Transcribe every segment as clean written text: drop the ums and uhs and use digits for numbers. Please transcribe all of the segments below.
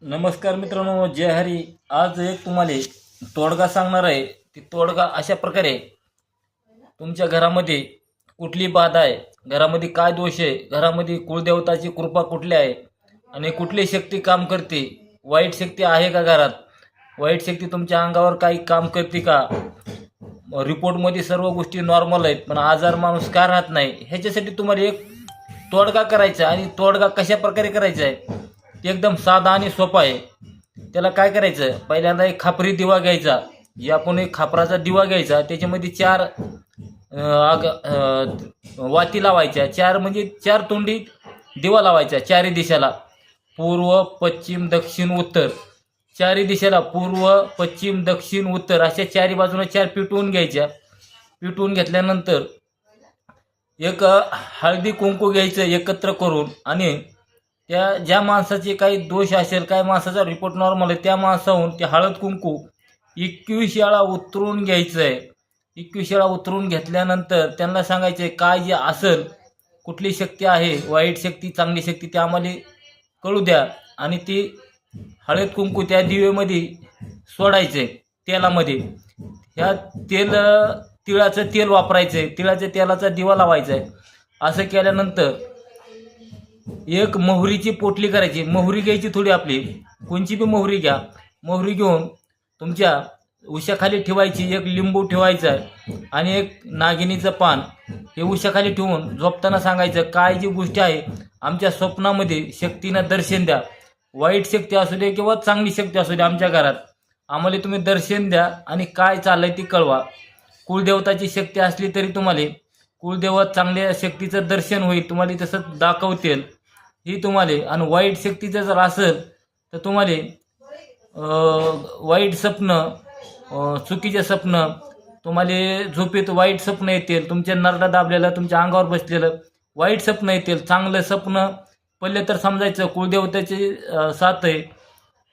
नमस्कार मित्रांनो, जय हरी. आज एक तुम्हाला तोडगा सांगणार आहे. ती तोडगा अशा प्रकारे, तुमच्या घरामध्ये कुठली बाधा आहे, घरामध्ये काय दोष आहे, घरामध्ये कुलदेवताची कृपा कुठली आहे आणि कुठली शक्ती काम करते, वाईट शक्ती आहे का घरात, वाईट शक्ती तुमच्या अंगावर काही काम करते का, रिपोर्टमध्ये सर्व गोष्टी नॉर्मल आहेत पण आजार माणूस का राहत नाही, ह्याच्यासाठी तुम्हाला एक तोडगा करायचा आहे. आणि तोडगा कशा प्रकारे करायचा आहे ते एकदम साधा आणि सोपा आहे. त्याला काय करायचं, पहिल्यांदा एक खापरी दिवा घ्यायचा. आपण एक खापराचा दिवा घ्यायचा, त्याच्यामध्ये चार वाती लावायच्या. चार म्हणजे चार तोंडी दिवा लावायचा चारही दिशेला, पूर्व पश्चिम दक्षिण उत्तर. चारही दिशेला पूर्व पश्चिम दक्षिण उत्तर अशा चारी बाजूने चार पिटवून घ्यायच्या. पिटवून घेतल्यानंतर एक हळदी कुंकू घ्यायचं एकत्र करून, आणि त्या ज्या माणसाचे काही दोष असेल, काय माणसाचा रिपोर्ट नॉर्मल आहे, त्या माणसाहून ते हळद कुंकू 21 वेळा उतरून घ्यायचं आहे. 21 वेळा उतरून घेतल्यानंतर त्यांना सांगायचं आहे काय जे असेल, कुठली शक्ती आहे, वाईट शक्ती चांगली शक्ती, ते आम्हाला कळू द्या. आणि ती हळद कुंकू त्या दिवेमध्ये सोडायचं आहे तेलामध्ये. ह्या तिळाचं तेल वापरायचं आहे, तिळाच्या तेलाचा दिवा लावायचा आहे. असं केल्यानंतर एक मोहरीची पोटली करायची. मोहरी घ्यायची थोडी, आपली कोणची बी मोहरी घ्या. मोहरी घेऊन तुमच्या उशाखाली ठेवायची. एक लिंबू ठेवायचा आणि एक नागिनीचं पान हे उशाखाली ठेवून झोपताना सांगायचं काय जी गोष्ट आहे आमच्या स्वप्नामध्ये शक्तीनं दर्शन द्या. वाईट शक्ती असू दे किंवा चांगली शक्ती असू दे, आमच्या घरात आम्हाला तुम्ही दर्शन द्या आणि काय चाललंय ती कळवा. कुलदेवताची शक्ती असली तरी तुम्हाला कुलदेवत चांगल्या शक्तीचं दर्शन होईल, तुम्हाला तसं दाखवतील ही तुम्हाला. आणि वाईट शक्तीचं जर असेल तर तुम्हाला वाईट स्वप्न, चुकीचे स्वप्न, तुम्हाला झोपेत वाईट स्वप्न येतील, तुमच्या नरडा दाबलेलं, तुमच्या अंगावर बसलेलं वाईट स्वप्न येतील. चांगलं स्वप्न पहिले तर समजायचं कुलदेवताची साथ आहे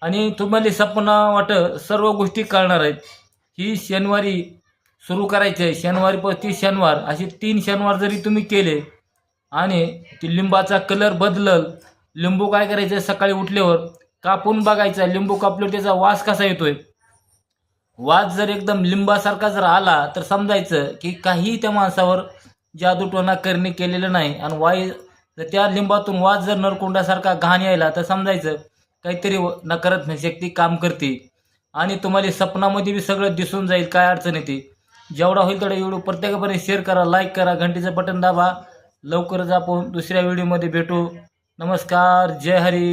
आणि तुम्हाला स्वप्न वाटत सर्व गोष्टी कळणार आहेत. ही शनिवारी सुरू करायचं आहे. शनिवारी 35 शनिवार असे 3 शनिवार जरी तुम्ही केले आणि ती लिंबाचा कलर बदलल. लिंबू काय करायचं, सकाळी उठल्यावर कापून बघायचा. लिंबू कापल्यावर त्याचा वास कसा येतोय, वास जर एकदम लिंबासारखा जर आला तर समजायचं की काही त्या माणसावर जादूटोणा करणे केलेलं नाही. आणि जर त्या लिंबातून वास जर नरकुंडासारखा घाण यायला तर समजायचं काहीतरी नकारात्मक शक्ती काम करते. आणि तुम्हाला स्वप्नामध्ये बी सगळं दिसून जाईल काय अडचण येते. जेवढा होईल तेवढा व्हिडिओ प्रत्येकापर्यंत शेअर करा, लाईक करा, घंटीचं बटन दाबा. लवकरच आपण दुसऱ्या व्हिडिओमध्ये भेटू. नमस्कार, जय हरी.